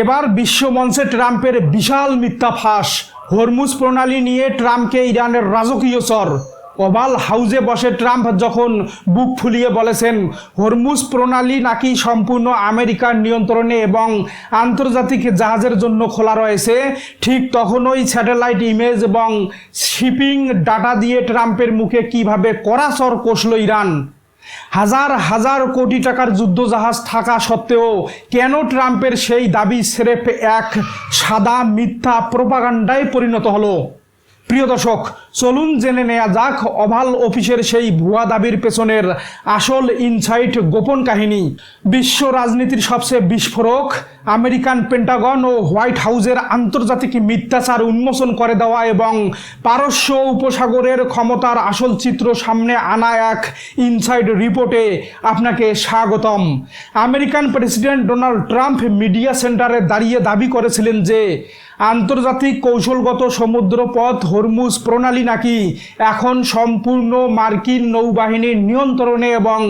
এবার বিশ্বমঞ্চে ট্রাম্পের বিশাল মিথ্যা ফাঁস। হরমুজ প্রণালী নিয়ে ট্রাম্পকে ইরানের রাজকীয় চর। ওভাল হাউসে বসে ট্রাম্প যখন বুক ফুলিয়ে বলেছেন হরমুজ প্রণালী নাকি সম্পূর্ণ আমেরিকার নিয়ন্ত্রণে এবং আন্তর্জাতিক জাহাজের জন্য খোলা রয়েছে, ঠিক তখনই স্যাটেলাইট ইমেজ এবং শিপিং ডাটা দিয়ে ট্রাম্পের মুখে কিভাবে কড়া চর কষল ইরান। হাজার হাজার কোটি টাকার যুদ্ধজাহাজ থাকা সত্ত্বেও কেন ট্রাম্পের সেই দাবি স্রেফ এক সাদা মিথ্যা প্রোপাগান্ডায় পরিণত হলো? প্রিয় দর্শক, চলুন জেনে নেওয়া যাক ওভাল অফিসের সেই ভুয়া দাবির পেছনের আসল ইনসাইট, গোপন কাহিনী। বিশ্ব রাজনীতির সবচেয়ে বিস্ফোরক আমেরিকান পেন্টাগন ও হোয়াইট হাউসের আন্তর্জাতিক মিথ্যাচার উন্মোচন করে দেওয়া এবং পারস্য উপসাগরের ক্ষমতার আসল চিত্র সামনে আনা এক ইনসাইড রিপোর্টে আপনাকে স্বাগতম। American president Donald Trump media সেন্টারে দাঁড়িয়ে দাবি করেছিলেন যে আন্তর্জাতিক কৌশলগত সমুদ্রপথ হরমুজ প্রণালী নাকি এখন সম্পূর্ণ মার্কিন নৌবাহিনীর নিয়ন্ত্রণে এবং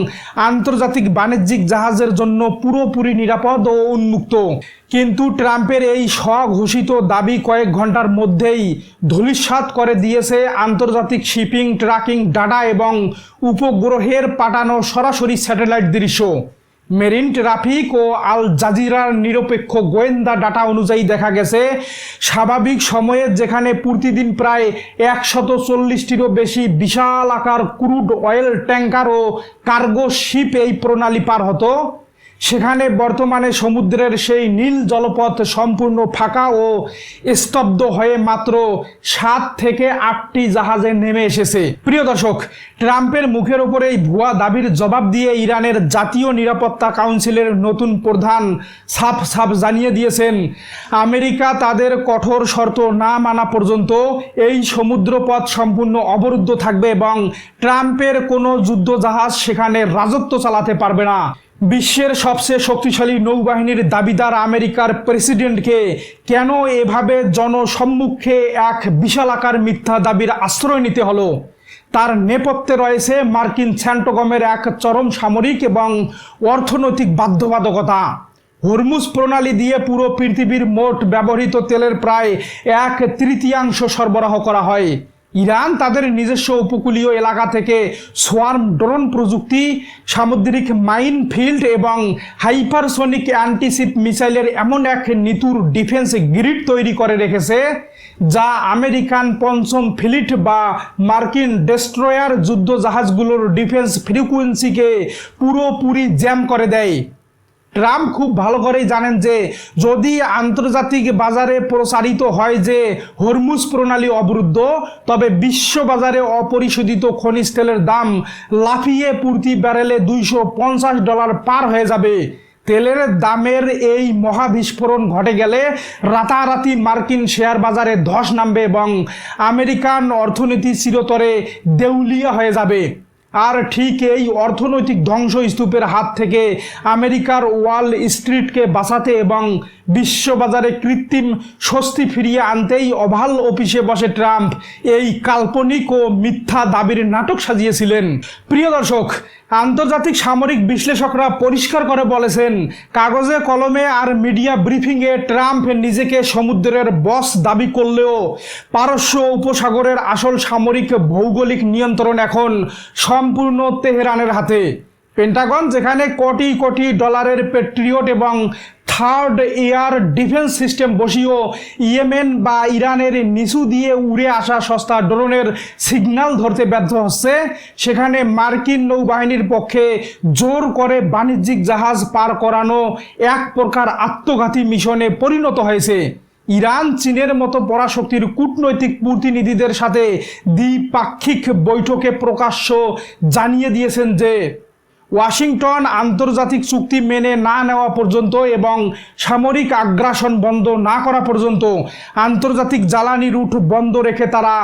আন্তর্জাতিক বাণিজ্যিক জাহাজের জন্য পুরোপুরি নিরাপদ ও উন্মুক্ত। কিন্তু ট্রাম্পের এই স্বঘোষিত দাবি কয়েক ঘন্টার মধ্যেই ধূলিসাৎ করে দিয়েছে আন্তর্জাতিক শিপিং ট্র্যাকিং ডাটা এবং উপগ্রহের পাঠানো সরাসরি স্যাটেলাইট দৃশ্য। মেরিন ট্রাফিক ও আল জাজিরার নিরপেক্ষ গোয়েন্দা ডাটা অনুযায়ী দেখা গেছে স্বাভাবিক সময়ে যেখানে প্রতিদিন প্রায় 140টিরও বেশি বিশাল আকার ক্রুড অয়েল ট্যাঙ্কার ও কার্গো শিপ এই প্রণালী পার হতো, সেখানে বর্তমানে সমুদ্রের সেই নীল জলপথ সম্পূর্ণ ফাঁকা ও স্তব্ধ হয়ে মাত্র 7 থেকে 8টি জাহাজে নেমে এসেছে। প্রিয় দর্শক, ট্রাম্পের মুখের ওপর এই ভুয়া দাবির জবাব দিয়ে ইরানের জাতীয় নিরাপত্তা কাউন্সিলের নতুন প্রধান সাফ সাফ জানিয়ে দিয়েছেন আমেরিকা তাদের কঠোর শর্ত না মানা পর্যন্ত এই সমুদ্রপথ সম্পূর্ণ অবরুদ্ধ থাকবে এবং ট্রাম্পের কোনো যুদ্ধজাহাজ সেখানে রাজত্ব চালাতে পারবে না। বিশ্বের সবচেয়ে শক্তিশালী নৌবাহিনীর দাবিদার আমেরিকার প্রেসিডেন্টকে কেন এভাবে জনসম্মুখে এক বিশালাকার মিথ্যা দাবির আশ্রয় নিতে হলো? তার নেপথ্যে রয়েছে মার্কিন সেন্ট্রোগমের এক চরম সামরিক এবং অর্থনৈতিক বাধ্যবাধকতা। হরমুজ প্রণালী দিয়ে পুরো পৃথিবীর মোট ব্যবহৃত তেলের প্রায় 1/3 সরবরাহ করা হয়। ইরান তাদের নিজস্ব উপকূলীয় এলাকা থেকে সোয়ার্ম ড্রোন প্রযুক্তি, সামুদ্রিক মাইন ফিল্ড এবং হাইপারসনিক অ্যান্টিশিপ মিসাইলের এমন এক নিতুর ডিফেন্স গ্রিড তৈরি করে রেখেছে যা আমেরিকান পঞ্চম ফ্লিট বা মার্কিন ডেস্ট্রয়ার যুদ্ধজাহাজগুলোর ডিফেন্স ফ্রিকুয়েন্সিকে পুরোপুরি জ্যাম করে দেয়। ট্রাম্প খুব ভালো করেই জানেন যে যদি আন্তর্জাতিক বাজারে প্রচারিত হয় যে হরমুজ প্রণালী অবরুদ্ধ, তবে বিশ্ব বাজারে অপরিশোধিত খনিজ তেলের দাম লাফিয়ে প্রতি ব্যারেলে $250 পার হয়ে যাবে। তেলের দামের এই মহাবিস্ফোরণ ঘটে গেলে রাতারাতি মার্কিন শেয়ার বাজারে ধস নামবে এবং আমেরিকান অর্থনীতি চিরতরে দেউলিয়া হয়ে যাবে। আর ঠিক এই অর্থনৈতিক ধ্বংসস্তূপের হাত থেকে আমেরিকার ওয়াল স্ট্রিটকে বাঁচাতে এবং বিশ্ববাজারে কৃত্রিম স্বস্তি ফিরিয়ে আনতেই ওভাল অফিসে বসে ট্রাম্প এই কাল্পনিক ও মিথ্যা দাবির নাটক সাজিয়েছিলেন। প্রিয় দর্শক, আন্তর্জাতিক সামরিক বিশ্লেষকরা পরিষ্কার করে বলেছেন কাগজে কলমে আর মিডিয়া ব্রিফিংয়ে ট্রাম্প নিজেকে সমুদ্রের বস দাবি করলেও পারস্য উপসাগরের আসল সামরিক ভৌগোলিক নিয়ন্ত্রণ এখন সম্পূর্ণ তেহরানের হাতে। পেন্টাগন যেখানে কোটি কোটি ডলারের পেট্রিয়ট এবং থার্ড এয়ার ডিফেন্স সিস্টেম বসিয়েও ইয়েমেন বা ইরানের নিচু দিয়ে উড়ে আসা সস্তা ড্রোনের সিগন্যাল ধরতে ব্যর্থ হচ্ছে, সেখানে মার্কিন নৌবাহিনীর পক্ষে জোর করে বাণিজ্যিক জাহাজ পার করানো এক প্রকার আত্মঘাতী মিশনে পরিণত হয়েছে। ইরান চীনের মতো পরাশক্তির কূটনৈতিক প্রতিনিধিদের সাথে দ্বিপাক্ষিক বৈঠকে প্রকাশ্য জানিয়ে দিয়েছেন যে ওয়াশিংটন আন্তর্জাতিক চুক্তি মেনে না নেওয়া পর্যন্ত এবং সামরিক আগ্রাসন বন্ধ না করা পর্যন্ত আন্তর্জাতিক জ্বালানি রুট বন্ধ রেখে তারা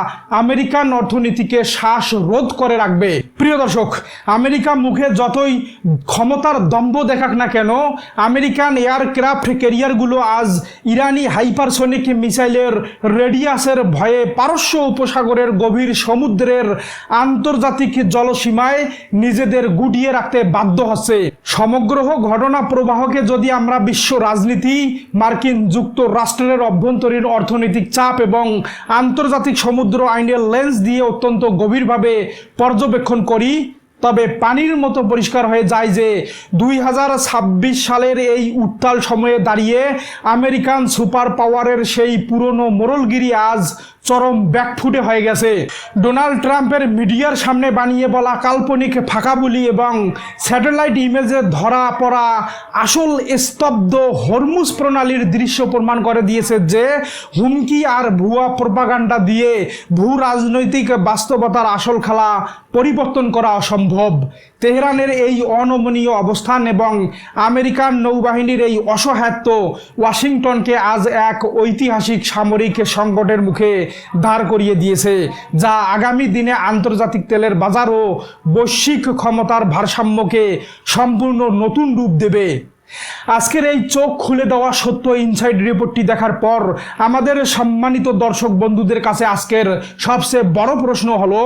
আমেরিকান অর্থনীতিকে শ্বাসরোধ করে রাখবে। প্রিয় দর্শক, আমেরিকা মুখে যতই ক্ষমতার দম্ভ দেখাক না কেন, আমেরিকান এয়ারক্রাফট ক্যারিয়ারগুলো আজ ইরানি হাইপারসনিক মিসাইলের রেডিয়াসের ভয়ে পারস্য উপসাগরের গভীর সমুদ্রের আন্তর্জাতিক জলসীমায় নিজেদের গুটিয়ে রাখতে বাধ্য হচ্ছে। সমগ্র ঘটনা প্রবাহকে যদি আমরা বিশ্ব রাজনীতি, মার্কিন যুক্তরাষ্ট্রের অভ্যন্তরীণ অর্থনৈতিক চাপ এবং আন্তর্জাতিক সমুদ্র আইনের লেন্স দিয়ে অত্যন্ত গভীরভাবে পর্যবেক্ষণ করি, তবে পানির মতো পরিষ্কার হয়ে যায় যে 2026 সালের এই উত্তাল সময়ে দাঁড়িয়ে আমেরিকান সুপার পাওয়ারের সেই পুরনো মোড়লগিরি আজ চরম ব্যাকফুটে হয়ে গেছে। ডোনাল্ড ট্রাম্পের মিডিয়ার সামনে বানিয়ে বলা কাল্পনিক ফাঁকাবুলি এবং স্যাটেলাইট ইমেজে ধরা পড়া আসল স্তব্ধ হরমুজ প্রণালীর দৃশ্য প্রমাণ করে দিয়েছে যে হুমকি আর ভুয়া প্রপাগান্ডা দিয়ে ভূ রাজনৈতিক বাস্তবতার আসল খেলা পরিবর্তন করা অসম্ভব। তেহরানের এই অনমনীয় অবস্থান এবং আমেরিকান নৌবাহিনীর এই অসহায়ত্ব ওয়াশিংটনকে আজ এক ঐতিহাসিক সামরিক সংকটের মুখে দাঁড় করিয়ে দিয়েছে, যা আগামী দিনে আন্তর্জাতিক তেলের বাজার ও বৈশ্বিক ক্ষমতার ভারসাম্যকে সম্পূর্ণ নতুন রূপ দেবে। আজকের এই চোখ খুলে দেওয়া সত্য ইনসাইড রিপোর্টটি দেখার পর আমাদের সম্মানিত দর্শক বন্ধুদের কাছে আজকের সবচেয়ে বড় প্রশ্ন হলো,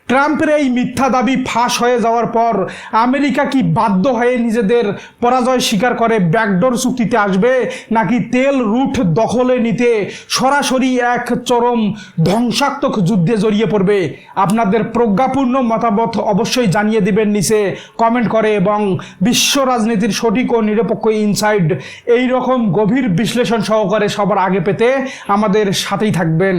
ট্রাম্পের এই মিথ্যা দাবি ফাঁস হয়ে যাওয়ার পর আমেরিকা কি বাধ্য হয়ে নিজেদের পরাজয় স্বীকার করে ব্যাকডোর চুক্তিতে আসবে, নাকি তেল রুট দখলে নিতে সরাসরি এক চরম ধ্বংসাত্মক যুদ্ধে জড়িয়ে পড়বে? আপনাদের প্রজ্ঞাপূর্ণ মতামত অবশ্যই জানিয়ে দিবেন নিচে কমেন্ট করে, এবং বিশ্ব রাজনীতির সঠিক ও নিরপেক্ষ ইনসাইড এই রকম গভীর বিশ্লেষণ সহকারে সবার আগে পেতে আমাদের সাথেই থাকবেন।